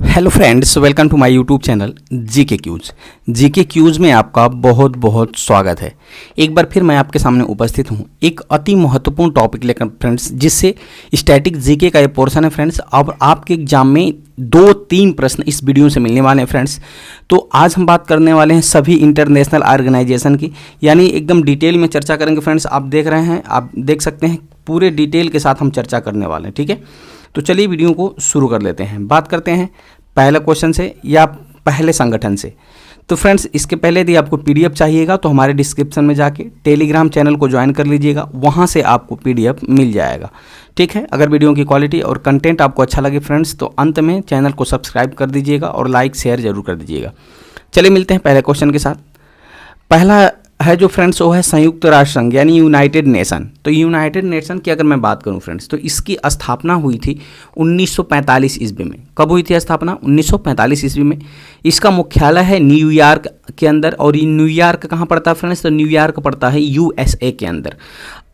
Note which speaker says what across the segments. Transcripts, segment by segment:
Speaker 1: Hello friends, welcome to my YouTube channel GK quiz में आपका बहुत बहुत स्वागत है। एक बार फिर मैं आपके सामने उपस्थित हूँ एक अति महत्वपूर्ण टॉपिक लेकर फ्रेंड्स, जिससे स्टैटिक जीके का ये पोर्शन है फ्रेंड्स। अब आपके एग्जाम में 2-3 प्रश्न इस वीडियो से मिलने वाले हैं फ्रेंड्स। तो आज हम बात करने वाले हैं सभी इंटरनेशनल ऑर्गेनाइजेशन की, यानी एकदम डिटेल में चर्चा करेंगे फ्रेंड्स। आप देख रहे हैं, आप देख सकते हैं, पूरे डिटेल के साथ हम चर्चा करने वाले हैं, ठीक है। तो चलिए वीडियो को शुरू कर लेते हैं। बात करते हैं पहले क्वेश्चन से या पहले संगठन से। तो फ्रेंड्स, इसके पहले यदि आपको पीडीएफ चाहिएगा तो हमारे डिस्क्रिप्शन में जाके टेलीग्राम चैनल को ज्वाइन कर लीजिएगा, वहाँ से आपको पीडीएफ मिल जाएगा, ठीक है। अगर वीडियो की क्वालिटी और कंटेंट आपको अच्छा लगे फ्रेंड्स, तो अंत में चैनल को सब्सक्राइब कर दीजिएगा और लाइक शेयर जरूर कर दीजिएगा। चलिए मिलते हैं पहले क्वेश्चन के साथ। पहला है जो फ्रेंड्स, वो है संयुक्त राष्ट्र संघ यानी यूनाइटेड नेशन। तो यूनाइटेड नेशन की अगर मैं बात करूं फ्रेंड्स, तो इसकी स्थापना हुई थी 1945 ईस्वी में। कब हुई थी स्थापना? 1945 ईस्वी में। इसका मुख्यालय है न्यूयॉर्क के अंदर। और ये न्यूयॉर्क कहाँ पड़ता है फ्रेंड्स? तो न्यूयॉर्क पड़ता है यूएसए के अंदर।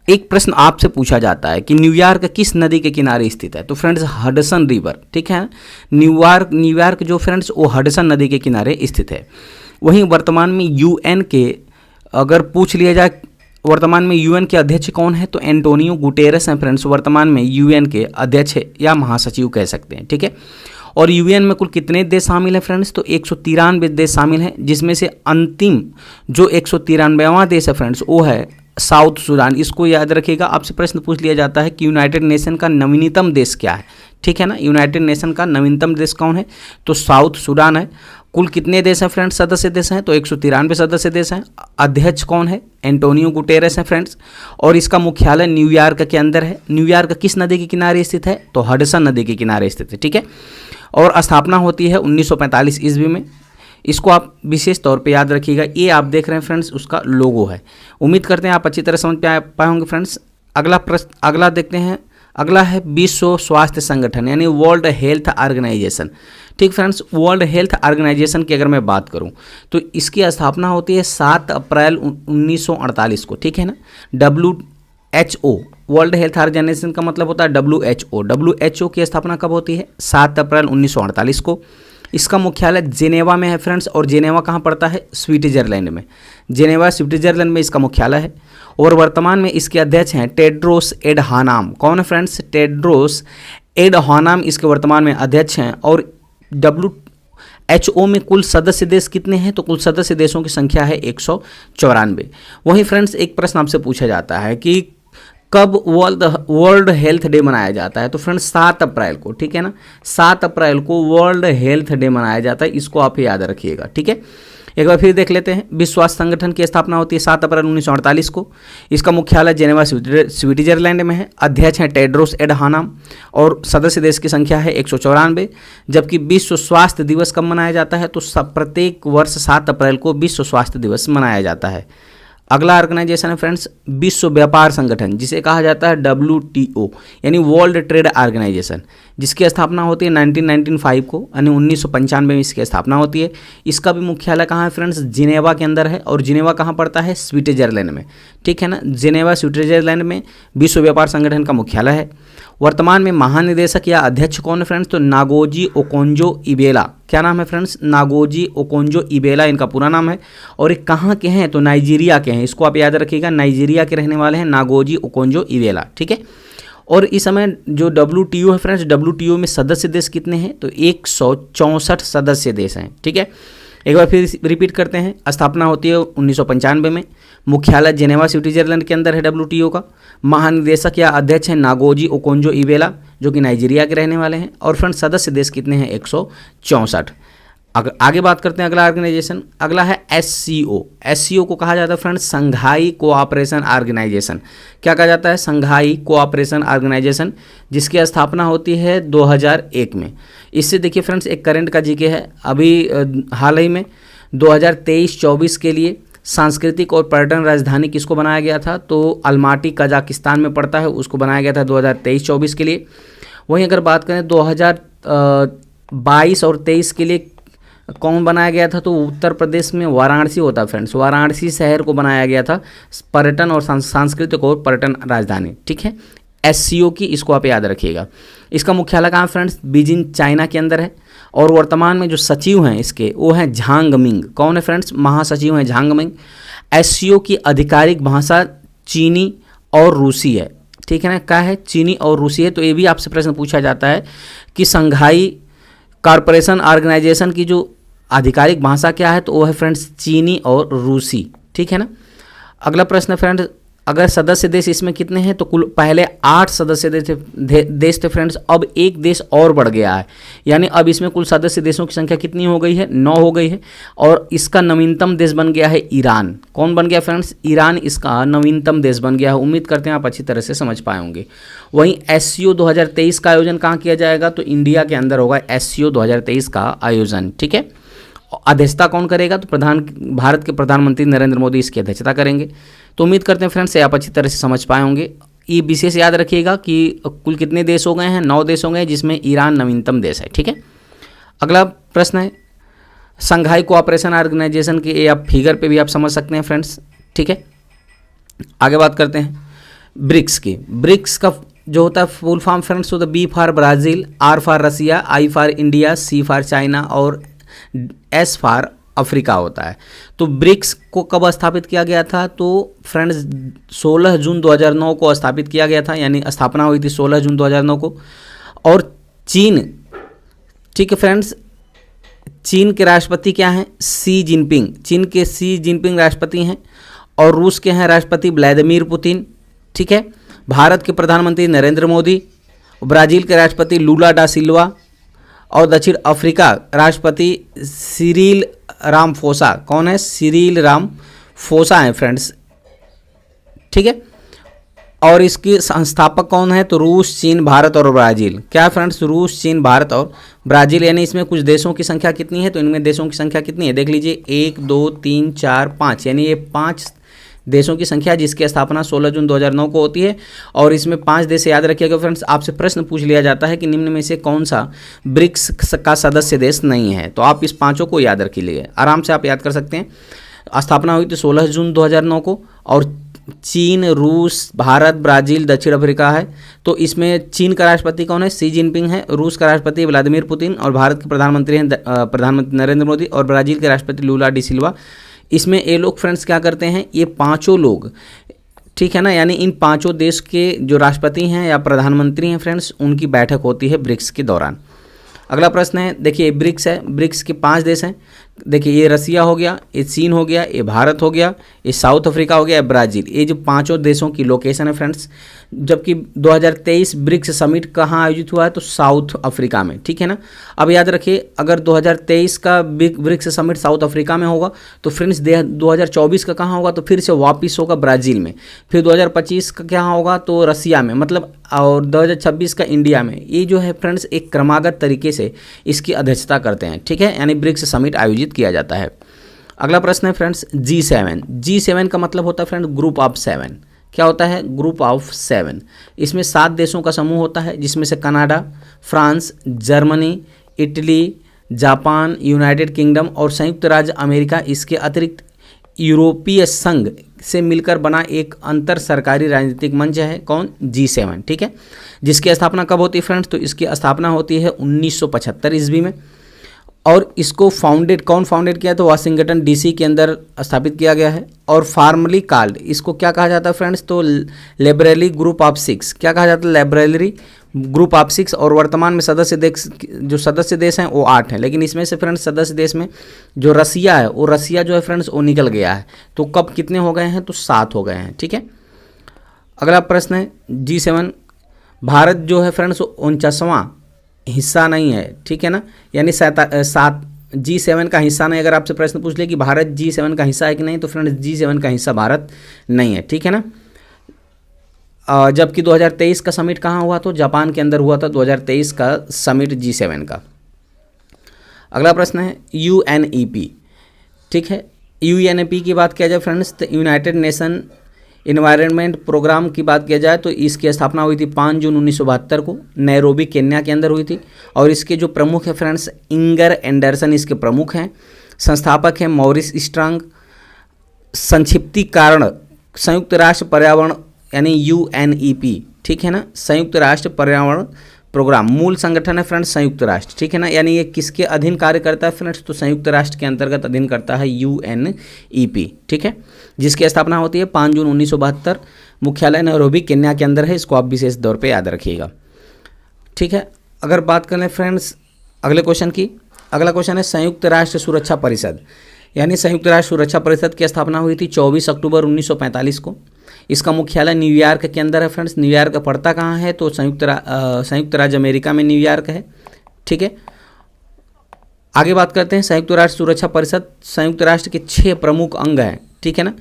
Speaker 1: एक प्रश्न आपसे पूछा जाता है कि न्यूयॉर्क किस नदी के किनारे स्थित है? तो फ्रेंड्स हडसन रिवर, ठीक है। न्यूयॉर्क जो फ्रेंड्स, वो हडसन नदी के किनारे स्थित है। वहीं वर्तमान में यूएन के अगर पूछ लिया जाए, वर्तमान में यूएन के अध्यक्ष कौन है? तो एंटोनियो गुटेरेस हैं फ्रेंड्स, वर्तमान में यूएन के अध्यक्ष या महासचिव कह सकते हैं, ठीक है। और यूएन में कुल कितने देश शामिल हैं फ्रेंड्स? तो 193 देश शामिल हैं, जिसमें से अंतिम जो 193वां देश है फ्रेंड्स, वो है साउथ सूडान। इसको याद रखिएगा, आपसे प्रश्न पूछ लिया जाता है कि यूनाइटेड नेशन का नवीनतम देश क्या है, ठीक है ना। यूनाइटेड नेशन का नवीनतम देश कौन है? तो साउथ सूडान है। कुल कितने देश हैं फ्रेंड्स? सदस्य देश हैं, तो 193 सदस्य देश हैं। अध्यक्ष कौन है? एंटोनियो गुटेरेस हैं फ्रेंड्स। और इसका मुख्यालय न्यूयॉर्क के अंदर है। न्यूयॉर्क किस नदी के किनारे स्थित है? तो हडसन नदी के किनारे स्थित है, ठीक है। और स्थापना होती है 1945 ईस्वी में। इसको आप विशेष तौर पे याद रखिएगा। ये आप देख रहे हैं फ्रेंड्स, उसका लोगो है। उम्मीद करते हैं आप अच्छी तरह समझ पाए होंगे फ्रेंड्स। अगला प्रश्न, अगला देखते हैं। अगला है विश्व स्वास्थ्य संगठन यानी वर्ल्ड हेल्थ ऑर्गेनाइजेशन, ठीक फ्रेंड्स। वर्ल्ड हेल्थ ऑर्गेनाइजेशन की अगर मैं बात करूं, तो इसकी स्थापना होती है 7 अप्रैल 1948 को, ठीक है ना। WHO वर्ल्ड हेल्थ ऑर्गेनाइजेशन का मतलब होता है WHO की स्थापना कब होती है? 7 अप्रैल 1948 को। इसका मुख्यालय जेनेवा में है फ्रेंड्स। और जेनेवा कहाँ पड़ता है? स्विट्जरलैंड में। जेनेवा स्विट्जरलैंड में इसका मुख्यालय है। और वर्तमान में इसके अध्यक्ष हैं टेड्रोस एडहानम। कौन है फ्रेंड्स? टेड्रोस एडहानम इसके वर्तमान में अध्यक्ष हैं। और WHO में कुल सदस्य देश कितने हैं? तो कुल सदस्य देशों की संख्या है 194। वहीं फ्रेंड्स एक प्रश्न आपसे पूछा जाता है कि कब वर्ल्ड हेल्थ डे मनाया जाता है? तो फ्रेंड्स 7 अप्रैल को, ठीक है ना। 7 अप्रैल को वर्ल्ड हेल्थ डे मनाया जाता है। इसको आप याद रखिएगा, ठीक है। एक बार फिर देख लेते हैं। विश्व स्वास्थ्य संगठन की स्थापना होती है 7 अप्रैल 1948 को। इसका मुख्यालय जेनेवा स्विट्जरलैंड में है। अध्यक्ष हैं टेड्रोस एडहानम। और सदस्य देश की संख्या है 194। जबकि विश्व स्वास्थ्य दिवस कब मनाया जाता है? तो प्रत्येक वर्ष 7 अप्रैल को विश्व स्वास्थ्य दिवस मनाया जाता है। अगला ऑर्गेनाइजेशन है फ्रेंड्स विश्व व्यापार संगठन, जिसे कहा जाता है WTO यानी वर्ल्ड ट्रेड ऑर्गेनाइजेशन, जिसकी स्थापना होती है 1995 को, यानी 1995 में इसकी स्थापना होती है। इसका भी मुख्यालय कहाँ है फ्रेंड्स? जिनेवा के अंदर है। और जिनेवा कहाँ पड़ता है? स्विट्जरलैंड में, ठीक है ना। जिनेवा स्विट्जरलैंड में विश्व व्यापार संगठन का मुख्यालय है। वर्तमान में महानिदेशक या अध्यक्ष कौन है फ्रेंड्स? तो नागोजी ओकोंजो इबेला। क्या नाम है फ्रेंड्स? नागोजी ओकोंजो इबेला इनका पूरा नाम है। और ये कहाँ के हैं? तो नाइजीरिया के हैं। इसको आप याद रखिएगा, नाइजीरिया के रहने वाले हैं नागोजी ओकोंजो इबेला, ठीक है। और इस समय जो WTO है फ्रेंड्स, WTO में सदस्य देश कितने हैं? तो 164 सदस्य देश हैं, ठीक है। एक बार फिर रिपीट करते हैं। स्थापना होती है 1995 में। मुख्यालय जेनेवा स्विट्जरलैंड के अंदर है WTO का। महानिदेशक या अध्यक्ष हैं नागोजी ओकोंजो इबेला, जो कि नाइजीरिया के रहने वाले हैं। और फ्रेंड्स सदस्य देश कितने हैं? 164। आगे बात करते हैं अगला ऑर्गेनाइजेशन। अगला है SCO को कहा जाता है फ्रेंड्स संघाई कोऑपरेशन ऑर्गेनाइजेशन। क्या कहा जाता है? संघाई कोऑपरेशन ऑर्गेनाइजेशन, जिसकी स्थापना होती है 2001 में। इससे देखिए फ्रेंड्स एक करंट का जीके है। अभी हाल ही में 2023-24 के लिए सांस्कृतिक और पर्यटन राजधानी किसको बनाया गया था? तो अलमाटी कजाकिस्तान में पड़ता है, उसको बनाया गया था 2023-24 के लिए। वहीं अगर बात करें 2022 और 23 के लिए कौन बनाया गया था? तो उत्तर प्रदेश में वाराणसी होता है फ्रेंड्स। वाराणसी शहर को बनाया गया था पर्यटन और सांस्कृतिक और पर्यटन राजधानी, ठीक है। SCO की, इसको आप याद रखिएगा। इसका मुख्यालय कहाँ फ्रेंड्स? बीजिंग चाइना के अंदर है। और वर्तमान में जो सचिव हैं इसके वो हैं झांग मिंग। कौन है फ्रेंड्स? महासचिव हैं झांग मिंग। SCO की आधिकारिक भाषा चीनी और रूसी है, ठीक है ना। क्या है? चीनी और रूसी है। तो ये भी आपसे प्रश्न पूछा जाता है कि संघाई कॉरपोरेशन ऑर्गेनाइजेशन की जो आधिकारिक भाषा क्या है, तो वो है फ्रेंड्स चीनी और रूसी, ठीक है ना। अगला प्रश्न फ्रेंड्स, अगर सदस्य देश इसमें कितने हैं, तो कुल पहले 8 सदस्य देश थे फ्रेंड्स, अब एक देश और बढ़ गया है, यानी अब इसमें कुल सदस्य देशों की संख्या कितनी हो गई है? 9 हो गई है। और इसका नवीनतम देश बन गया है ईरान। कौन बन गया फ्रेंड्स? ईरान इसका नवीनतम देश बन गया है। उम्मीद करते हैं आप अच्छी तरह से समझ पाए होंगे। वहीं SCO 2023 का आयोजन कहाँ किया जाएगा? तो इंडिया के अंदर होगा SCO 2023 का आयोजन, ठीक है। अध्यक्षता कौन करेगा? तो भारत के प्रधानमंत्री नरेंद्र मोदी इसकी अध्यक्षता करेंगे। तो उम्मीद करते हैं फ्रेंड्स आप अच्छी तरह से समझ पाए होंगे। ये विशेष याद रखिएगा कि कुल कितने देश हो गए हैं? 9 देश हो गए, जिसमें ईरान नवीनतम देश है, ठीक है। अगला प्रश्न है संघाई कोऑपरेशन ऑर्गेनाइजेशन के, ये आप फिगर पे भी आप समझ सकते हैं फ्रेंड्स, ठीक है। आगे बात करते हैं ब्रिक्स की। ब्रिक्स का जो होता है फुल फॉर्म फ्रेंड्स, होता है B for Brazil, R for Russia, I for India, C for China और S फॉर अफ्रीका होता है। तो ब्रिक्स को कब स्थापित किया गया था? तो फ्रेंड्स 16 जून 2009 को स्थापित किया गया था, यानी स्थापना हुई थी 16 जून 2009 को। और चीन, ठीक है फ्रेंड्स, चीन के राष्ट्रपति क्या हैं? सी जिनपिंग। चीन के सी जिनपिंग राष्ट्रपति हैं। और रूस के हैं राष्ट्रपति व्लादिमीर पुतिन, ठीक है। भारत के प्रधानमंत्री नरेंद्र मोदी, ब्राज़ील के राष्ट्रपति लूला डा सिल्वा और दक्षिण अफ्रीका राष्ट्रपति सिरिल रामफोसा। कौन है? सिरिल रामफोसा हैं फ्रेंड्स, ठीक है। और इसके संस्थापक कौन है? तो रूस, चीन, भारत और ब्राज़ील। क्या फ्रेंड्स? रूस, चीन, भारत और ब्राज़ील। यानी इसमें कुछ देशों की संख्या कितनी है? तो इनमें देशों की संख्या कितनी है? देख लीजिए 1 2 3 4 5, यानी ये 5 देशों की संख्या, जिसकी स्थापना 16 जून 2009 को होती है। और इसमें 5 देश याद रखिएगा फ्रेंड्स। आपसे प्रश्न पूछ लिया जाता है कि निम्न में से कौन सा ब्रिक्स का सदस्य देश नहीं है, तो आप इस 5 को याद रखिए, आराम से आप याद कर सकते हैं। स्थापना हुई थी 16 जून 2009 को। और चीन, रूस, भारत, ब्राज़ील, दक्षिण अफ्रीका है। तो इसमें चीन का राष्ट्रपति कौन है? सी जिनपिंग है। रूस का राष्ट्रपति व्लादिमीर पुतिन और भारत के प्रधानमंत्री हैं प्रधानमंत्री नरेंद्र मोदी और ब्राज़ील के राष्ट्रपति लूला डी सिल्वा। इसमें ये लोग फ्रेंड्स क्या करते हैं? ये 5 लोग, ठीक है ना, यानी इन 5 देश के जो राष्ट्रपति हैं या प्रधानमंत्री हैं फ्रेंड्स, उनकी बैठक होती है ब्रिक्स के दौरान। अगला प्रश्न है, देखिए ब्रिक्स है, ब्रिक्स के 5 देश हैं। देखिए ये रसिया हो गया, ये चीन हो गया, ये भारत हो गया, ये साउथ अफ्रीका हो गया, ये ब्राज़ील। ये जो 5 देशों की लोकेशन है फ्रेंड्स। जबकि 2023 ब्रिक्स समिट कहाँ आयोजित हुआ है? तो साउथ अफ्रीका में, ठीक है ना। अब याद रखिए, अगर 2023 का ब्रिक्स समिट साउथ अफ्रीका में होगा तो फ्रेंड्स 2024 का कहाँ होगा? तो फिर से वापस होगा ब्राज़ील में। फिर 2025 का क्या होगा? तो रसिया में, मतलब, और 2026 का इंडिया में। ये जो है फ्रेंड्स एक क्रमागत तरीके से इसकी अध्यक्षता करते हैं, ठीक है, यानी ब्रिक्स समिट आयोजित किया जाता है। अगला प्रश्न है फ्रेंड्स G7। G7 का मतलब होता है फ्रेंड्स ग्रुप ऑफ 7। क्या होता है? Group of 7। इसमें 7 देशों का समूह होता है, जिसमें से Canada, France, Germany, Italy, Japan, United kingdom और संयुक्त राज्य अमेरिका, इसके अतिरिक्त यूरोपीय संघ से मिलकर बना एक अंतर सरकारी राजनीतिक मंच है। कौन? G7, ठीक है। जिसकी स्थापना कब होती है फ्रेंड्स? तो इसकी स्थापना होती है 1975 ईस्वी में। और इसको कौन फाउंडेड किया? तो वाशिंगटन DC के अंदर स्थापित किया गया है। और फार्मली कॉल्ड, इसको क्या कहा जाता है फ्रेंड्स? तो लाइब्रेरी ग्रुप ऑफ 6। क्या कहा जाता है? Library group of 6। और वर्तमान में सदस्य देश हैं वो 8 हैं, लेकिन इसमें से फ्रेंड्स सदस्य देश में जो रसिया है, वो रसिया जो है फ्रेंड्स वो निकल गया है। तो कब कितने हो गए हैं? तो 7 हो गए हैं, ठीक है। अगला प्रश्न है G7। भारत जो है फ्रेंड्स 49वां हिस्सा नहीं है, ठीक है ना, यानी 7 G7 का हिस्सा नहीं। अगर आपसे प्रश्न पूछ ले कि भारत G7 का हिस्सा है कि नहीं, तो फ्रेंड्स G7 का हिस्सा भारत नहीं है, ठीक है ना। जबकि 2023 का समिट कहाँ हुआ? तो जापान के अंदर हुआ था 2023 का समिट G7 का। अगला प्रश्न है UNEP, ठीक है। UNEP की बात किया जाए फ्रेंड्स तो यूनाइटेड नेशन इन्वायरमेंट प्रोग्राम की बात किया जाए तो इसकी स्थापना हुई थी 5 जून 1972 को नैरोबी केन्या के अंदर हुई थी। और इसके जो प्रमुख है फ्रेंड्स इंगर एंडरसन इसके प्रमुख हैं। संस्थापक हैं मॉरिस स्ट्रांग। संक्षिप्तीकरण संयुक्त राष्ट्र पर्यावरण यानी UNEP ठीक है ना, संयुक्त राष्ट्र पर्यावरण प्रोग्राम, मूल संगठन है फ्रेंड्स संयुक्त राष्ट्र, ठीक है ना, यानी ये किसके अधीन कार्य करता है फ्रेंड्स, तो संयुक्त राष्ट्र के अंतर्गत अधीन करता है UNEP, ठीक है, जिसकी स्थापना होती है 5 जून 1972, मुख्यालय नैरोबी केन्या के अंदर है, इसको आप विशेष तौर पे याद रखिएगा, ठीक है। अगर बात कर लें फ्रेंड्स अगले क्वेश्चन की, अगला क्वेश्चन है संयुक्त राष्ट्र सुरक्षा परिषद, यानी संयुक्त राष्ट्र सुरक्षा परिषद की स्थापना हुई थी 24 अक्टूबर 1945 को। इसका मुख्यालय न्यूयॉर्क के अंदर है फ्रेंड्स। न्यूयॉर्क पड़ता कहाँ है, तो संयुक्त राज्य अमेरिका में न्यूयॉर्क है, ठीक है। आगे बात करते हैं संयुक्त राष्ट्र सुरक्षा परिषद, संयुक्त राष्ट्र के 6 प्रमुख अंग हैं, ठीक है ना,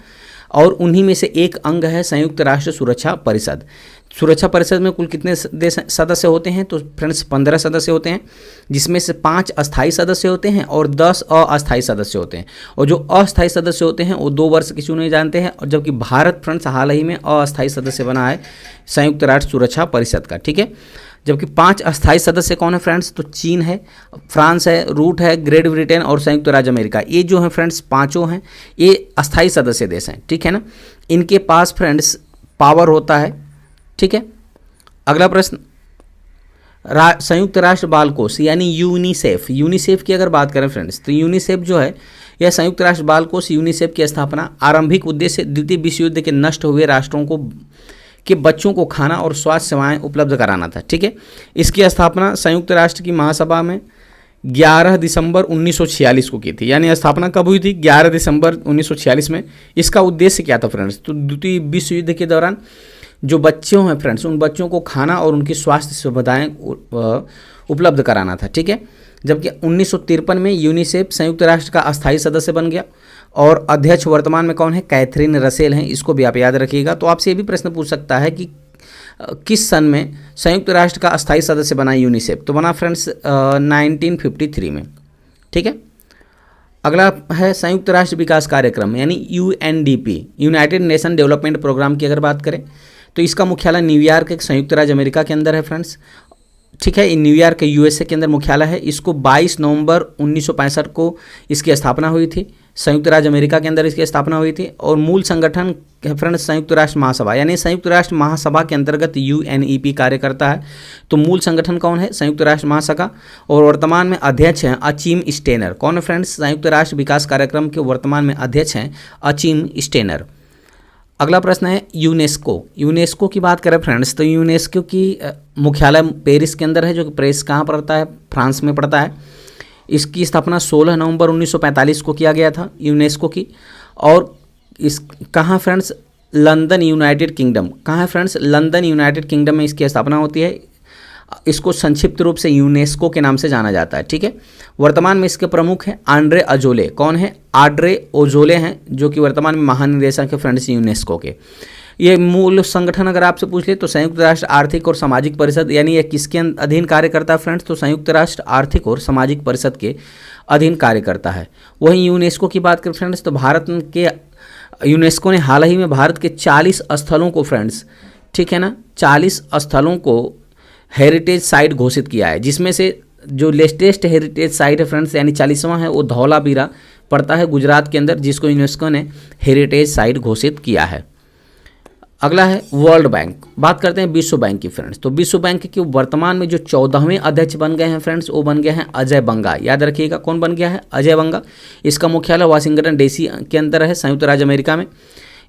Speaker 1: और उन्हीं में से एक अंग है संयुक्त राष्ट्र सुरक्षा परिषद। सुरक्षा परिषद में कुल कितने देश सदस्य होते हैं, तो फ्रेंड्स 15 सदस्य होते हैं, जिसमें से 5 अस्थायी सदस्य होते हैं और 10 अस्थायी सदस्य होते हैं। और जो अस्थायी सदस्य होते हैं वो 2 वर्ष की चुने जानते हैं, और जबकि भारत फ्रेंड्स हाल ही में अस्थायी सदस्य बना है संयुक्त राष्ट्र सुरक्षा परिषद का, ठीक है। जबकि 5 अस्थायी सदस्य कौन है फ्रेंड्स, तो चीन है, फ्रांस है, रूट है, ग्रेट ब्रिटेन और संयुक्त राज्य अमेरिका। ये जो है फ्रेंड्स पाँचों हैं, ये अस्थायी सदस्य देश हैं, ठीक है ना। इनके पास फ्रेंड्स पावर होता है, ठीक है। अगला प्रश्न, संयुक्त राष्ट्र बाल कोष यानी यूनिसेफ, यूनिसेफ की अगर बात करें फ्रेंड्स, तो यूनिसेफ जो है यह संयुक्त राष्ट्र बाल कोष यूनिसेफ की स्थापना आरंभिक उद्देश्य द्वितीय विश्व युद्ध के नष्ट हुए राष्ट्रों को के बच्चों को खाना और स्वास्थ्य सेवाएं उपलब्ध कराना था, ठीक है। इसकी स्थापना संयुक्त राष्ट्र की महासभा में 11 दिसंबर 1946 को की थी, यानी स्थापना कब हुई थी, 11 दिसंबर 1946 में। इसका उद्देश्य क्या था फ्रेंड्स, तो द्वितीय विश्व युद्ध के दौरान जो बच्चे हैं फ्रेंड्स, उन बच्चों को खाना और उनकी स्वास्थ्य सुविधाएं उपलब्ध कराना था, ठीक है। जबकि 1953 में यूनिसेफ संयुक्त राष्ट्र का अस्थायी सदस्य बन गया, और अध्यक्ष वर्तमान में कौन है, कैथरीन रसेल हैं, इसको भी आप याद रखिएगा। तो आपसे ये भी प्रश्न पूछ सकता है कि किस सन में संयुक्त राष्ट्र का अस्थायी सदस्य बना यूनिसेफ, तो बना फ्रेंड्स 1953 में, ठीक है। अगला है संयुक्त राष्ट्र विकास कार्यक्रम यानी UNDP, United Nation Development Programme की अगर बात करें, तो इसका मुख्यालय न्यूयॉर्क संयुक्त राज्य अमेरिका के अंदर है फ्रेंड्स, ठीक है। न्यूयॉर्क USA के अंदर मुख्यालय है। इसको 22 नवंबर 1965 को इसकी स्थापना हुई थी, संयुक्त राज्य अमेरिका के अंदर इसकी स्थापना हुई थी। और मूल संगठन फ्रेंड्स संयुक्त राष्ट्र महासभा, यानी संयुक्त राष्ट्र महासभा के अंतर्गत UNEP कार्य करता है। तो मूल संगठन कौन है, संयुक्त राष्ट्र महासभा, और वर्तमान में अध्यक्ष हैं अचिम स्टेनर। कौन है फ्रेंड्स, संयुक्त राष्ट्र विकास कार्यक्रम के वर्तमान में अध्यक्ष हैं अचिम स्टेनर। अगला प्रश्न है यूनेस्को। यूनेस्को की बात करें फ्रेंड्स, तो यूनेस्को की मुख्यालय पेरिस के अंदर है, जो कि पेरिस कहाँ पड़ता है, फ्रांस में पड़ता है। इसकी स्थापना 16 नवंबर 1945 को किया गया था यूनेस्को की। और इस कहाँ फ्रेंड्स, लंदन यूनाइटेड किंगडम। कहाँ है फ्रेंड्स, लंदन यूनाइटेड किंगडम में इसकी स्थापना होती है। इसको संक्षिप्त रूप से यूनेस्को के नाम से जाना जाता है, ठीक है। वर्तमान में इसके प्रमुख हैं आंड्रे अजोले। कौन है, आंड्रे ओजोले हैं, जो कि वर्तमान में महानिदेशक है फ्रेंड्स यूनेस्को के। ये मूल संगठन अगर आपसे पूछ ले तो संयुक्त राष्ट्र आर्थिक और सामाजिक परिषद, यानी ये किसके अधीन कार्य करता है फ्रेंड्स, तो संयुक्त राष्ट्र आर्थिक और सामाजिक परिषद के अधीन कार्य करता है। वहीं यूनेस्को की बात करें फ्रेंड्स, तो भारत के यूनेस्को ने हाल ही में भारत के 40 स्थलों को फ्रेंड्स, ठीक है ना, 40 स्थलों को हेरिटेज साइट घोषित किया है, जिसमें से जो लेटेस्ट हेरिटेज साइट है फ्रेंड्स, यानी 40वां है, वो धौलावीरा पड़ता है गुजरात के अंदर, जिसको यूनेस्को ने हेरिटेज साइट घोषित किया है। अगला है वर्ल्ड बैंक। बात करते हैं विश्व बैंक की फ्रेंड्स। तो विश्व बैंक के वर्तमान में जो 14वें अध्यक्ष बन गए हैं फ्रेंड्स, वो बन गए हैं अजय बंगा। याद रखिएगा कौन बन गया है, अजय बंगा। इसका मुख्यालय वाशिंगटन DC के अंदर है, संयुक्त राज्य अमेरिका में।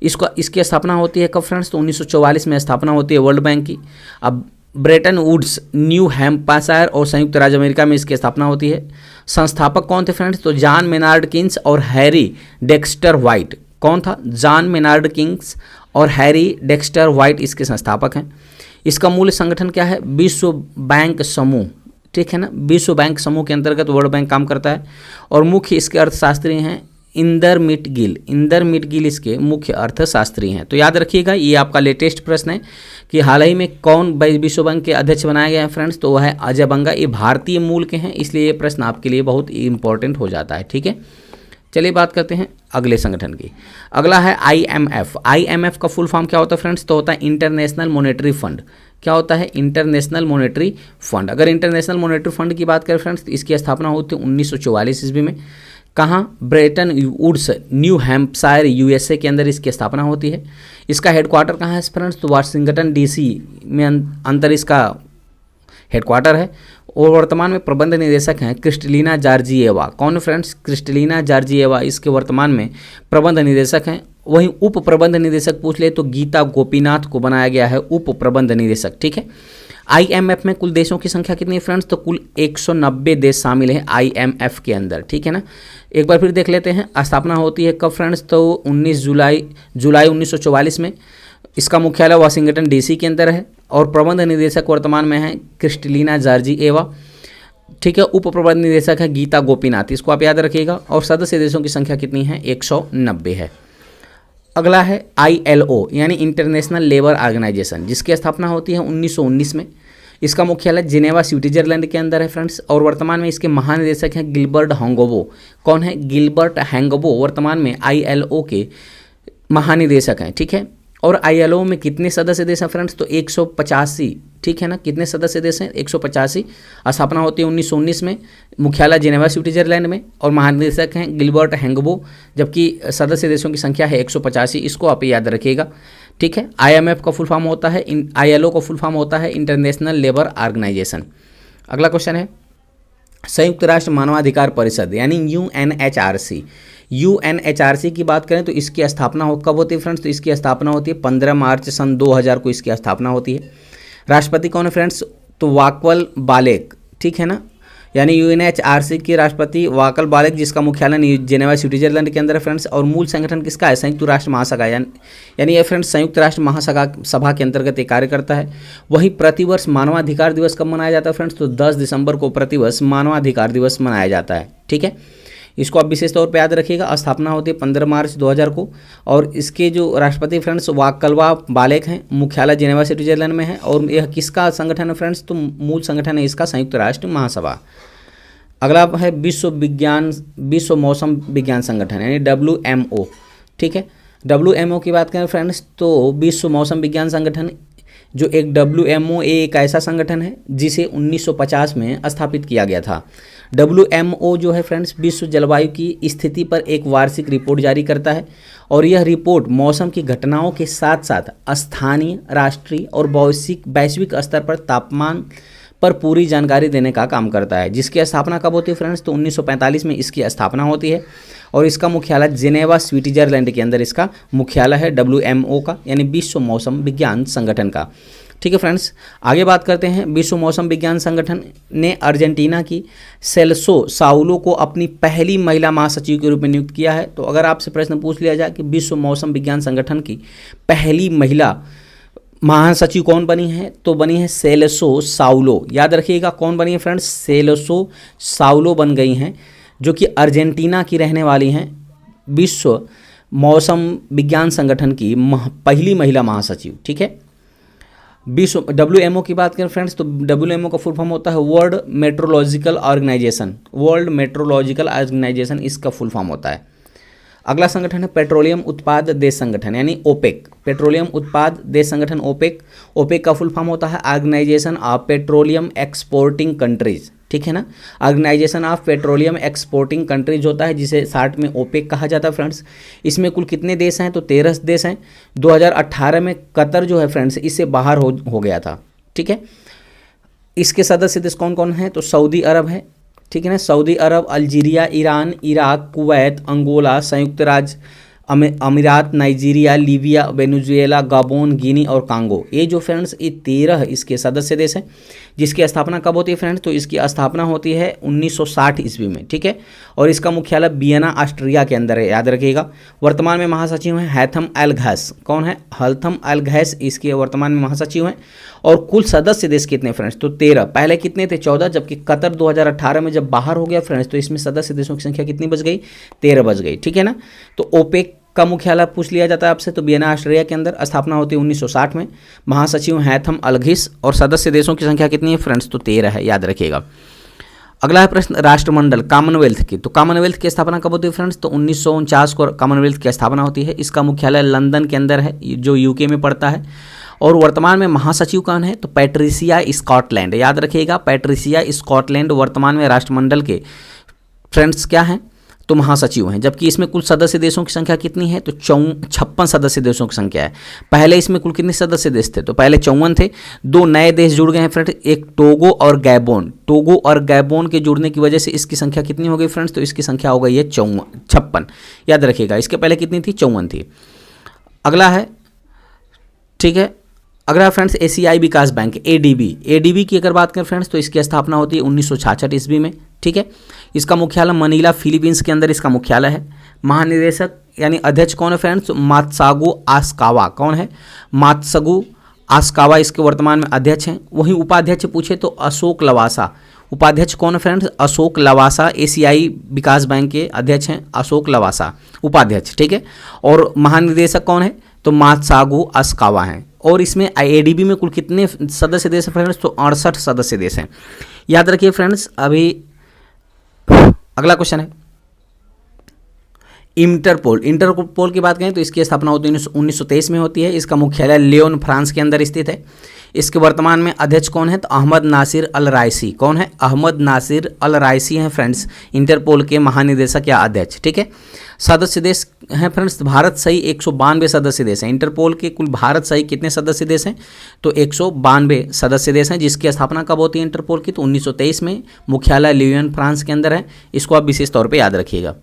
Speaker 1: इसकी स्थापना होती है कब फ्रेंड्स, तो 1944 में स्थापना होती है वर्ल्ड बैंक की। अब ब्रेटन वुड्स, न्यू हैम्पशायर और संयुक्त राज्य अमेरिका में इसकी स्थापना होती है। संस्थापक कौन थे फ्रेंड्स, तो जॉन मेनार्ड किंग्स और हैरी डेक्स्टर व्हाइट। कौन था, जॉन मेनार्ड किंग्स और हैरी डेक्स्टर व्हाइट इसके संस्थापक हैं। इसका मूल संगठन क्या है, विश्व बैंक समूह, ठीक है ना। विश्व बैंक समूह के अंतर्गत वर्ल्ड बैंक काम करता है। और मुख्य इसके अर्थशास्त्री हैं इंदरमिट गिल। इंदरमिट गिल इसके मुख्य अर्थशास्त्री हैं। तो याद रखिएगा, ये आपका लेटेस्ट प्रश्न है कि हाल ही में कौन विश्व बैंक के अध्यक्ष बनाए गए हैं फ्रेंड्स, तो वह है अजय बंगा। ये भारतीय मूल के हैं, इसलिए ये प्रश्न आपके लिए बहुत इंपॉर्टेंट हो जाता है, ठीक है। चलिए बात करते हैं अगले संगठन की। अगला है IMF। IMF का फुल फॉर्म क्या होता है फ्रेंड्स, तो होता है इंटरनेशनल मॉनेटरी फंड। क्या होता है, इंटरनेशनल मॉनेटरी फंड। अगर इंटरनेशनल मॉनेटरी फंड की बात करें फ्रेंड्स, तो इसकी स्थापना होती है 1944 ईस्वी में। कहाँ, Bretton Woods, New Hampshire, USA के अंदर इसकी स्थापना होती है। इसका हेडक्वार्टर कहाँ है फ्रेंड्स, तो वाशिंगटन डीसी में अंदर इसका हेडक्वार्टर है। और वर्तमान में प्रबंध निदेशक हैं क्रिस्टलिना जॉर्जिएवा। कौन फ्रेंड्स, क्रिस्टलिना जॉर्जिएवा इसके वर्तमान में प्रबंध निदेशक हैं। वहीं उप प्रबंध निदेशक पूछ ले तो गीता गोपीनाथ को बनाया गया है उप प्रबंध निदेशक, ठीक है। आईएमएफ में कुल देशों की संख्या कितनी है फ्रेंड्स, तो कुल 190 देश शामिल हैं आईएमएफ के अंदर, ठीक है ना। एक बार फिर देख लेते हैं स्थापना होती है कब फ्रेंड्स, तो 19 जुलाई 1944 में। इसका मुख्यालय वाशिंगटन डीसी के अंदर है और प्रबंध निदेशक वर्तमान में है क्रिस्टलिना जॉर्जिएवा, ठीक है। उप प्रबंध निदेशक है गीता गोपीनाथ, इसको आप याद रखिएगा। और सदस्य देशों की संख्या कितनी है, 190 है। अगला है ILO यानी इंटरनेशनल लेबर ऑर्गेनाइजेशन, जिसकी स्थापना होती है 1919 में। इसका मुख्यालय जिनेवा स्विट्जरलैंड के अंदर है फ्रेंड्स। और वर्तमान में इसके महानिदेशक हैं गिलबर्ट हैंगोबो। कौन है, गिलबर्ट हैंगोबो वर्तमान में ILO के महानिदेशक हैं, ठीक है। और ILO में कितने सदस्य देश हैं फ्रेंड्स, तो 185, ठीक है ना। कितने सदस्य देश हैं, 185। स्थापना होती है 1919 में, मुख्यालय जिनेवा स्विट्जरलैंड में और महानिदेशक हैं गिलबर्ट हैंगोबो, जबकि सदस्य देशों की संख्या है 185। इसको आप याद रखिएगा, ठीक है। IMF का फुल फॉर्म होता है, ILO का फुल फॉर्म होता है इंटरनेशनल लेबर ऑर्गेनाइजेशन। अगला क्वेश्चन है संयुक्त राष्ट्र मानवाधिकार परिषद यानी UNHRC। UNHRC की बात करें तो इसकी स्थापना कब होती है फ्रेंड्स, तो इसकी स्थापना होती है 15 मार्च सन 2000 को इसकी स्थापना होती है। राष्ट्रपति कौन है फ्रेंड्स, तो वाकल बालेक, ठीक है ना। यानी UNHRC के राष्ट्रपति वाकल बालेक, जिसका मुख्यालय जिनेवा स्विट्जरलैंड के अंदर है फ्रेंड्स। और मूल संगठन किसका है, संयुक्त राष्ट्र महासभा, यानी ये फ्रेंड्स संयुक्त राष्ट्र महासभा के अंतर्गत ये कार्य करता है। वही प्रतिवर्ष मानवाधिकार दिवस कब मनाया जाता है फ्रेंड्स, तो 10 दिसंबर को प्रतिवर्ष मानवाधिकार दिवस मनाया जाता है, ठीक है। इसको आप विशेष तौर पर याद रखिएगा। स्थापना होती है 15 मार्च 2000 को। और इसके जो राष्ट्रपति फ्रेंड्स वाकलवा बालेक हैं, मुख्यालय जिनेवा स्विट्जरलैंड में है। और यह किसका संगठन है फ्रेंड्स, तो मूल संगठन है इसका संयुक्त राष्ट्र महासभा। अगला है विश्व मौसम विज्ञान संगठन यानी WMO, ठीक है। WMO की बात करें फ्रेंड्स तो विश्व मौसम विज्ञान संगठन जो एक WMO एक ऐसा संगठन है जिसे 1950 में स्थापित किया गया था। WMO जो है फ्रेंड्स विश्व जलवायु की स्थिति पर एक वार्षिक रिपोर्ट जारी करता है। और यह रिपोर्ट मौसम की घटनाओं के साथ साथ स्थानीय, राष्ट्रीय और वैश्विक स्तर पर तापमान पर पूरी जानकारी देने का काम करता है। जिसकी स्थापना कब होती है फ्रेंड्स, तो 1945 में इसकी स्थापना होती है। और इसका मुख्यालय जिनेवा स्विट्जरलैंड के अंदर इसका मुख्यालय है WMO का यानी विश्व मौसम विज्ञान संगठन का, ठीक है फ्रेंड्स। आगे बात करते हैं। विश्व मौसम विज्ञान संगठन ने अर्जेंटीना की सेल्सो साउलो को अपनी पहली महिला महासचिव के रूप में नियुक्त किया है। तो अगर आपसे प्रश्न पूछ लिया जाए कि विश्व मौसम विज्ञान संगठन की पहली महिला महासचिव कौन बनी है, तो बनी है सेल्सो साउलो। याद रखिएगा कौन बनी है फ्रेंड्स, सेल्सो साउलो बन गई हैं, जो कि अर्जेंटीना की रहने वाली हैं। विश्व मौसम विज्ञान संगठन की पहली महिला महासचिव, ठीक है। विश्व WMO की बात करें फ्रेंड्स तो WMO का फुल फॉर्म होता है World Metrological Organisation. World Metrological Organisation इसका फुल फॉर्म होता है। अगला संगठन है पेट्रोलियम उत्पाद देश संगठन यानी OPEC। पेट्रोलियम उत्पाद देश संगठन OPEC का फुल फॉर्म होता है Organisation of Petroleum Exporting Countries, ठीक है ना। Organisation of Petroleum Exporting Countries होता है, जिसे शार्ट में OPEC कहा जाता है फ्रेंड्स। इसमें कुल कितने देश हैं, तो 13 देश हैं। 2018 में कतर जो है फ्रेंड्स इससे बाहर हो गया था, ठीक है। इसके सदस्य देश कौन कौन हैं, तो सऊदी अरब है, ठीक है ना। Saudi Arab, Algeria, Iran, Iraq, Kuwait, Angola, संयुक्त राज्य अमीरात, नाइजीरिया, लीबिया, वेनेजुएला, गाबोन, गिनी और कांगो। ये जो फ्रेंड्स ये 13 इसके सदस्य देश हैं। जिसकी स्थापना कब होती है फ्रेंड्स, तो इसकी स्थापना होती है 1960 ईस्वी में, ठीक है। और इसका मुख्यालय वियना ऑस्ट्रिया के अंदर है, याद रखिएगा। वर्तमान में महासचिव हैं हैथम एल घैस। कौन है, हैथम एल घैस इसके वर्तमान में महासचिव हैं। और कुल सदस्य देश कितने फ्रेंड्स, तो 13। पहले कितने थे, 14, जबकि कतर 2018 में जब बाहर हो गया फ्रेंड्स तो इसमें सदस्य देशों की संख्या कितनी बच गई, 13 बच गई, ठीक है ना। तो OPEC का मुख्यालय पूछ लिया जाता है आपसे, तो वियना ऑस्ट्रिया के अंदर। स्थापना होती है 1960 में। महासचिव हैथम एल घैस और सदस्य देशों की संख्या कितनी है फ्रेंड्स, तो 13 है, याद रखिएगा। अगला है प्रश्न राष्ट्रमंडल कॉमनवेल्थ की। तो कॉमनवेल्थ की स्थापना कब होती है फ्रेंड्स, तो 1949 को कॉमनवेल्थ की स्थापना होती है। इसका मुख्यालय लंदन के अंदर है, जो UK में पड़ता है। और वर्तमान में महासचिव कौन है, तो पैट्रिसिया स्कॉटलैंड। याद रखिएगा पैट्रिसिया स्कॉटलैंड वर्तमान में राष्ट्रमंडल के फ्रेंड्स क्या हैं, तो तो महासचिव हैं, जबकि इसमें कुल सदस्य देशों की संख्या कितनी है, तो 56 सदस्य देशों की संख्या है। पहले इसमें कुल कितने सदस्य देश थे, तो पहले 54 थे। 2 नए देश जुड़ गए हैं फ्रेंड्स, एक टोगो और गैबोन। टोगो और गैबोन के जुड़ने की वजह से इसकी संख्या कितनी हो गई फ्रेंड्स, तो इसकी संख्या हो गई है 56। याद रखिएगा, इसके पहले कितनी थी, 54 थी। अगला है, ठीक है, अगला फ्रेंड्स एशियाई विकास बैंक एडीबी। एडीबी की अगर बात करें फ्रेंड्स, तो इसकी स्थापना होती है 1966 ईस्वी में। ठीक है, इसका मुख्यालय मनीला फिलीपींस के अंदर इसका मुख्यालय है। महानिदेशक यानी अध्यक्ष कौन है फ्रेंड्स, मात्सागु आस्कावा। कौन है, मात्सगु आस्कावा इसके वर्तमान में अध्यक्ष हैं। वहीं उपाध्यक्ष पूछे तो अशोक लवासा। उपाध्यक्ष कौन है फ्रेंड्स, अशोक लवासा एशियाई विकास बैंक के अध्यक्ष हैं, अशोक लवासा उपाध्यक्ष। ठीक है, और महानिदेशक कौन है, तो मात्सागु आस्कावा हैं। और इसमें एडीबी में कुल कितने सदस्य देश हैं फ्रेंड्स, तो 68 सदस्य देश हैं। याद रखिए फ्रेंड्स। अभी अगला क्वेश्चन है इंटरपोल। इंटरपोल की बात करें तो इसकी स्थापना होती है 1923 में होती है। इसका मुख्यालय लियोन फ्रांस के अंदर स्थित है। इसके वर्तमान में अध्यक्ष कौन है, तो अहमद नासिर अल रायसी। कौन है, अहमद नासिर अल रायसी हैं फ्रेंड्स इंटरपोल के महानिदेशक या अध्यक्ष। ठीक है, सदस्य देश हैं फ्रेंड्स, भारत सही 192 सदस्य देश हैं। इंटरपोल के कुल भारत सही कितने सदस्य देश हैं, तो 192 सदस्य देश हैं। जिसकी स्थापना कब होती है इंटरपोल की, तो 1923 में। मुख्यालय लियोन फ्रांस के अंदर है। इसको आप विशेष तौर पर याद रखिएगा।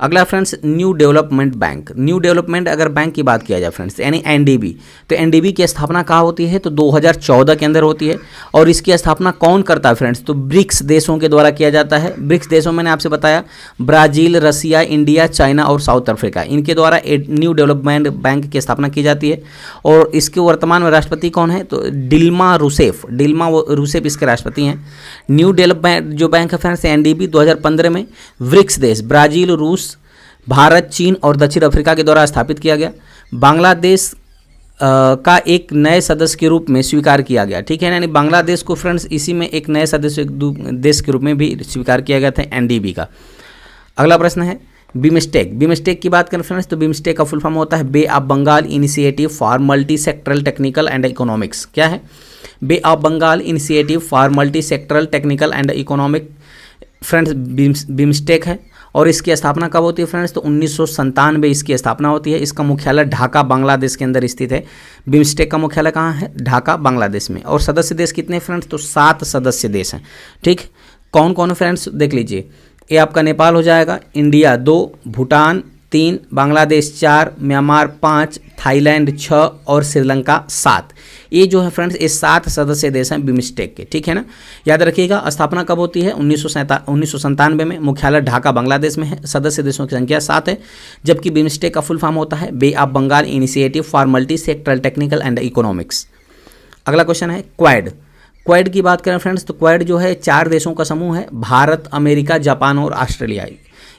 Speaker 1: अगला friends new development bank. New development अगर बैंक की बात किया जाए फ्रेंड्स, यानी एनडीबी, तो एनडीबी की स्थापना कहाँ होती है, तो 2014 के अंदर होती है। और इसकी स्थापना कौन करता है फ्रेंड्स, तो ब्रिक्स देशों के द्वारा किया जाता है। ब्रिक्स देशों मैंने आपसे बताया ब्राज़ील, रसिया, इंडिया, चाइना और साउथ अफ्रीका, इनके द्वारा न्यू डेवलपमेंट बैंक की स्थापना की जाती है। और इसके वर्तमान में राष्ट्रपति कौन है, तो डिल्मा रूसेफ। डिल्मा रूसेफ इसके राष्ट्रपति हैं। न्यू डेवलपमेंट जो बैंक है फ्रेंड्स एनडीबी 2015 में ब्रिक्स देश ब्राज़ील, रूस, भारत, चीन और दक्षिण अफ्रीका के द्वारा स्थापित किया गया। बांग्लादेश का एक नए सदस्य के रूप में स्वीकार किया गया। ठीक है, यानी बांग्लादेश को फ्रेंड्स इसी में एक नए सदस्य देश के रूप में भी स्वीकार किया गया था एनडीबी का। अगला प्रश्न है बिमस्टेक। बिमस्टेक की बात करें फ्रेंड्स, तो बिमस्टेक का फुल फॉर्म होता है Bay of Bengal Initiative for Multi Sectoral Technical and Economics. क्या है, Bay of Bengal Initiative for Multi Sectoral Technical and Economic friends BIMSTEC है। और इसकी स्थापना कब होती है फ्रेंड्स, तो 1997 इसकी स्थापना होती है। इसका मुख्यालय ढाका बांग्लादेश के अंदर स्थित है। बिमस्टेक का मुख्यालय कहाँ है, ढाका बांग्लादेश में। और सदस्य देश कितने फ्रेंड्स, तो 7 सदस्य देश हैं। ठीक, कौन कौन फ्रेंड्स देख लीजिए। ये आपका नेपाल हो जाएगा, India 2, Bhutan 3, Bangladesh 4, Myanmar 5, Thailand 6 और श्रीलंका 7। ये जो है फ्रेंड्स ये 7 सदस्य देश हैं बिमस्टेक के। ठीक है ना, याद रखिएगा। स्थापना कब होती है, 1997 में। मुख्यालय ढाका बांग्लादेश में है। सदस्य देशों की संख्या 7 है। जबकि बिमस्टेक का फुल फॉर्म होता है Bay of Bengal Initiative for Multi Sectoral Technical and Economics. अगला क्वेश्चन है क्वाड। क्वाड की बात करें फ्रेंड्स, तो क्वाड जो है 4 देशों का समूह है, भारत, अमेरिका, जापान और ऑस्ट्रेलिया।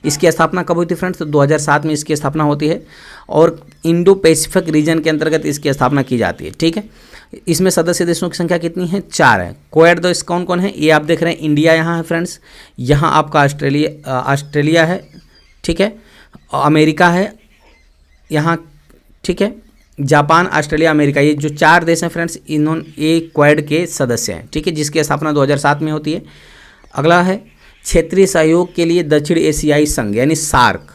Speaker 1: इसकी स्थापना कब हुई थी फ्रेंड्स, तो 2007 में इसकी स्थापना होती है। और इंडो पैसिफिक रीजन के अंतर्गत इसकी स्थापना की जाती है। ठीक है, इसमें सदस्य देशों की संख्या कितनी है, 4 है। क्वाड देश कौन कौन है, ये आप देख रहे हैं, इंडिया यहाँ है फ्रेंड्स, यहाँ आपका ऑस्ट्रेलिया है। ठीक है, अमेरिका है यहाँ। ठीक है, जापान, ऑस्ट्रेलिया, अमेरिका, ये जो 4 देश हैं फ्रेंड्स इन्होंने ये क्वाड के सदस्य हैं। ठीक है, जिसकी स्थापना 2007 में होती है। अगला है क्षेत्रीय सहयोग के लिए दक्षिण एशियाई संघ यानी सार्क।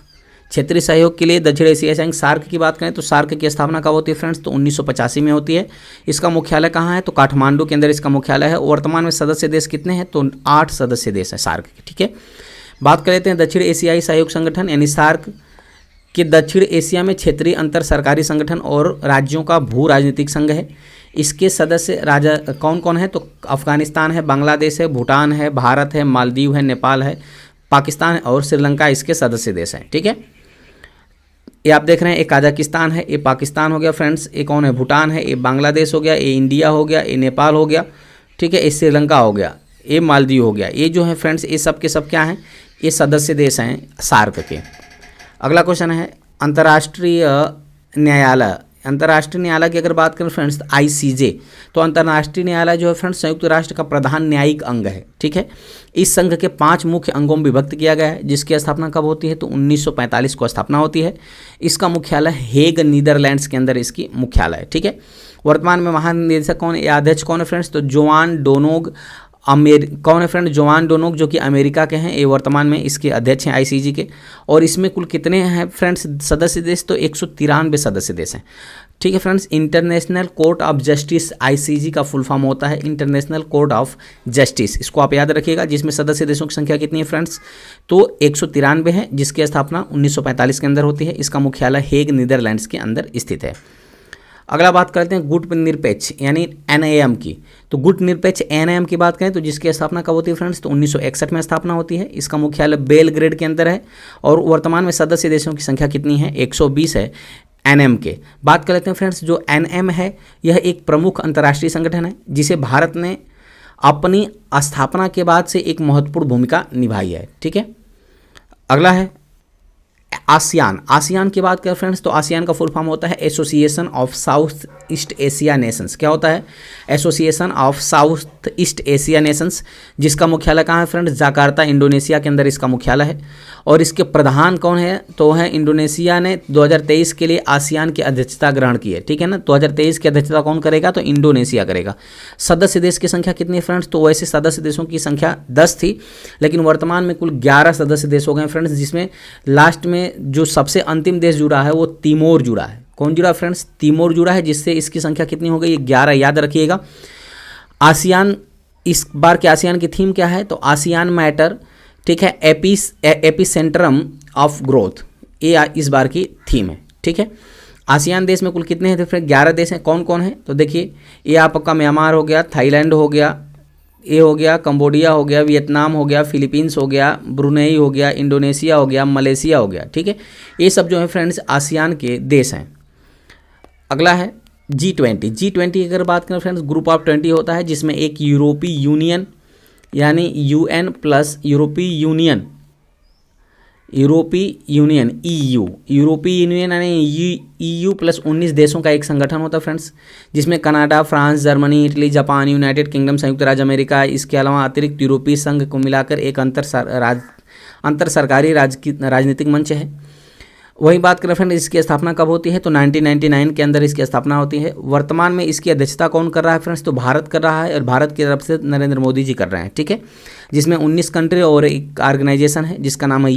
Speaker 1: क्षेत्रीय सहयोग के लिए दक्षिण एशियाई संघ सार्क की बात करें तो सार्क की स्थापना कब होती है फ्रेंड्स, तो 1985 में होती है। इसका मुख्यालय कहाँ है, तो काठमांडू के अंदर इसका मुख्यालय है। वर्तमान में सदस्य देश कितने हैं, तो 8 सदस्य देश हैं सार्क के। ठीक है, बात कर लेते हैं दक्षिण एशियाई सहयोग संगठन यानी सार्क के। दक्षिण एशिया में क्षेत्रीय अंतर सरकारी संगठन और राज्यों का भू राजनीतिक संघ है। इसके सदस्य राजा कौन कौन है, तो अफगानिस्तान है, बांग्लादेश है, भूटान है, भारत है, मालदीव है, नेपाल है, पाकिस्तान और श्रीलंका इसके सदस्य देश हैं। ठीक है, ये आप देख रहे हैं, एक कजाकिस्तान है, ये पाकिस्तान हो गया फ्रेंड्स, ये कौन है, भूटान है, ये बांग्लादेश हो गया, ये इंडिया हो गया, ये नेपाल हो गया। ठीक है, ये श्रीलंका हो गया, ये मालदीव हो गया। ये जो है फ्रेंड्स ये सब के सब क्या हैं, ये सदस्य देश हैं सार्क के। अगला क्वेश्चन है अंतर्राष्ट्रीय न्यायालय। अंतर्राष्ट्रीय न्यायालय की अगर बात करें फ्रेंड्स आईसीजे, तो अंतर्राष्ट्रीय न्यायालय जो है फ्रेंड्स संयुक्त राष्ट्र का प्रधान न्यायिक अंग है। ठीक है, इस संघ के 5 मुख्य अंगों में विभक्त किया गया है। जिसकी स्थापना कब होती है, तो 1945 को स्थापना होती है। इसका मुख्यालय हेग नीदरलैंड्स के अंदर इसकी मुख्यालय है। ठीक है, वर्तमान में महानिदेशक कौन है, अध्यक्ष कौन है फ्रेंड्स, तो जोआन डोनोग कौन है फ्रेंड, जोआन डोनोक, जो कि अमेरिका के हैं, ये वर्तमान में इसके अध्यक्ष हैं आईसीजे के। और इसमें कुल कितने हैं फ्रेंड्स सदस्य देश, तो 193 सदस्य देश हैं। ठीक है friends, international court of justice, ICJ का फुल फॉर्म होता है इंटरनेशनल कोर्ट ऑफ जस्टिस, इसको आप याद रखिएगा। जिसमें सदस्य देशों की संख्या कितनी है फ्रेंड्स, तो 193 है, जिसकी स्थापना 1945 के अंदर होती है। इसका मुख्यालय हेग नीदरलैंड्स के अंदर स्थित है। अगला बात करते हैं गुट निरपेक्ष यानी एनएएम की। तो गुट निरपेक्ष एनएएम की बात करें तो जिसकी स्थापना कब होती है फ्रेंड्स, तो 1961 में स्थापना होती है। इसका मुख्यालय बेलग्रेड के अंदर है। और वर्तमान में सदस्य देशों की संख्या कितनी है, 120 है एनएम के। बात कर लेते हैं फ्रेंड्स, जो एनएम है यह एक प्रमुख अंतर्राष्ट्रीय संगठन है जिसे भारत ने अपनी स्थापना के बाद से एक महत्वपूर्ण भूमिका निभाई है। ठीक है, अगला है आसियान। आसियान की बात करें फ्रेंड्स तो आसियान का फुल फॉर्म होता है association of south east Asia Nations. क्या होता है, association of south east Asia Nations, जिसका मुख्यालय कहाँ है फ्रेंड्स, जकार्ता इंडोनेशिया के अंदर इसका मुख्यालय है। और इसके प्रधान कौन है, तो है इंडोनेशिया ने 2023 के लिए आसियान की अध्यक्षता ग्रहण की है। ठीक है ना, 2023 की अध्यक्षता कौन करेगा, तो इंडोनेशिया करेगा। सदस्य देश की संख्या कितनी है फ्रेंड्स, तो वैसे सदस्य देशों की संख्या 10 थी, लेकिन वर्तमान में कुल 11 सदस्य देश हो गए फ्रेंड्स, जिसमें लास्ट में जो सबसे अंतिम देश जुड़ा है वो तिमोर जुड़ा है। कौन जुड़ा फ्रेंड्स, तिमोर जुड़ा है, जिससे इसकी संख्या कितनी हो गई, 11, याद रखिएगा। आसियान, इस बार के आसियान की थीम क्या है, तो आसियान मैटर। ठीक है, एपिसेंट्रम ऑफ ग्रोथ, ये इस बार की थीम है। ठीक है, आसियान देश में कुल कितने हैं, तो फिर 11 देश हैं। कौन कौन है, तो देखिए ये आपका म्यांमार हो गया, थाईलैंड हो गया, ये हो गया कंबोडिया हो गया, वियतनाम हो गया, फिलीपींस हो गया, ब्रुनेई हो गया, इंडोनेशिया हो गया, मलेशिया हो गया। ठीक है, ये सब जो है फ्रेंड्स आसियान के देश हैं। अगला है G20। G20 की अगर बात करें फ्रेंड्स, ग्रुप ऑफ 20 होता है, जिसमें एक यूरोपीय यूनियन यानी यूएन प्लस यूरोपीय यूनियन यानी EU प्लस 19 देशों का एक संगठन होता है फ्रेंड्स, जिसमें Canada, France, Germany, Italy, Japan, United kingdom, संयुक्त राज्य अमेरिका, इसके अलावा अतिरिक्त यूरोपीय संघ को मिलाकर एक अंतर सरकारी राजनीतिक मंच है। वही बात करें फ्रेंड, इसकी स्थापना कब होती है, तो 1999 के अंदर इसकी स्थापना होती है। वर्तमान में इसकी अध्यक्षता कौन कर रहा है फ्रेंड्स, तो भारत कर रहा है, और भारत की तरफ से नरेंद्र मोदी जी कर रहे हैं। ठीक है, जिसमें 19 कंट्री और एक ऑर्गेनाइजेशन है जिसका नाम है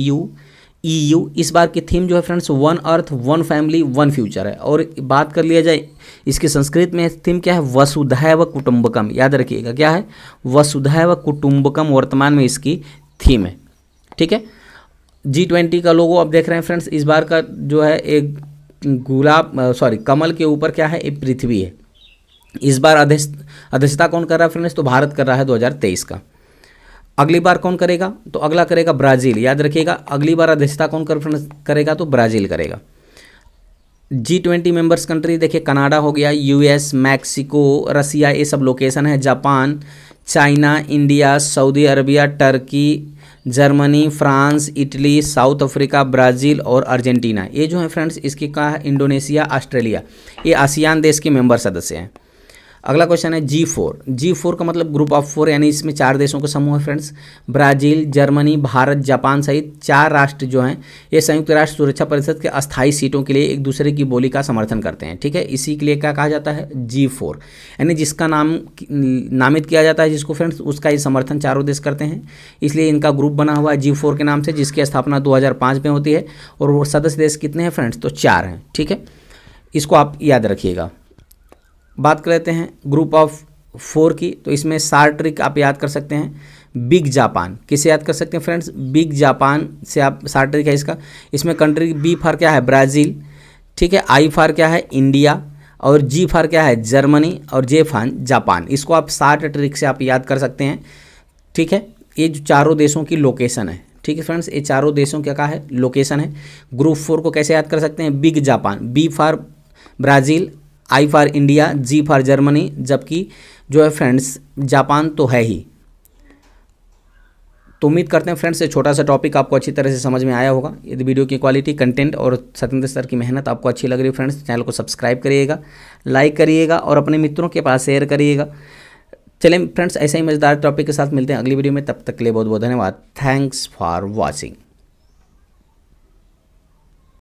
Speaker 1: EU। इस बार की थीम जो है friends, one earth, one family, one future है। और बात कर लिया जाए इसकी संस्कृत में थीम क्या है, वसुधैव कुटुंबकम, याद रखिएगा क्या है, वसुधैव कुटुंबकम वर्तमान में इसकी थीम है। ठीक है, G20 का लोगो आप देख रहे हैं फ्रेंड्स, इस बार का जो है एक कमल के ऊपर क्या है, एक पृथ्वी है। इस बार अध्यक्षता कौन कर रहा है फ्रेंड्स, तो भारत कर रहा है 2023 का। अगली बार कौन करेगा, तो अगला करेगा ब्राज़ील, याद रखिएगा। अगली बार अध्यक्षता कौन करेगा, तो ब्राज़ील करेगा। G20 मेंबर्स कंट्री देखिए, कनाडा हो गया, US, मैक्सिको, रसिया, ये सब लोकेशन है। Japan, China, India, Saudi Arabia, Turkey, Germany, France, Italy, south Africa, Brazil और अर्जेंटीना, ये जो है फ्रेंड्स इसकी कहा है, इंडोनेशिया, ऑस्ट्रेलिया, ये आसियान देश के मेंबर सदस्य हैं। अगला क्वेश्चन है G4 का मतलब ग्रुप ऑफ 4, यानी इसमें 4 देशों का समूह है friends. Brazil, Germany, Bharat, Japan सहित 4 राष्ट्र जो हैं ये संयुक्त राष्ट्र सुरक्षा परिषद के अस्थायी सीटों के लिए एक दूसरे की बोली का समर्थन करते हैं। ठीक है, इसी के लिए क्या कहा जाता है, G4, यानी जिसका नामित किया जाता है जिसको फ्रेंड्स, उसका ही समर्थन चारों देश करते हैं, इसलिए इनका ग्रुप बना हुआ है G4 के नाम से, जिसकी स्थापना 2005 में होती है। और वो सदस्य देश कितने हैं फ्रेंड्स, तो 4 हैं। ठीक है, इसको आप याद रखिएगा। बात कर लेते हैं ग्रुप ऑफ 4 की, तो इसमें सार्ट्रिक आप याद कर सकते हैं, बिग जापान, किसे याद कर सकते हैं फ्रेंड्स, बिग जापान से आप, सार्ट्रिक है इसका। इसमें कंट्री B फॉर क्या है, ब्राज़ील। ठीक है, I फॉर क्या है, इंडिया, और G फॉर क्या है, जर्मनी, और J फॉर जापान। इसको आप सार्ट्रिक से आप याद कर सकते हैं। ठीक है, ये जो चारों देशों की लोकेशन है। ठीक है फ्रेंड्स, ये चारों देशों क्या है, लोकेशन है। ग्रुप 4 को कैसे याद कर सकते हैं, big Japan, B for Brazil, I for India, G for Germany, जबकि जो है फ्रेंड्स जापान तो है ही। तो उम्मीद करते हैं फ्रेंड्स ये छोटा सा टॉपिक आपको अच्छी तरह से समझ में आया होगा। यदि वीडियो की क्वालिटी, कंटेंट और सत्येंद्र सर की मेहनत आपको अच्छी लग रही है फ्रेंड्स, चैनल को सब्सक्राइब करिएगा, लाइक करिएगा और अपने मित्रों के पास शेयर करिएगा। चलें फ्रेंड्स, ऐसे ही मज़ेदार टॉपिक के साथ मिलते हैं अगली वीडियो में, तब तक के लिए बहुत बहुत धन्यवाद। Thanks for watching.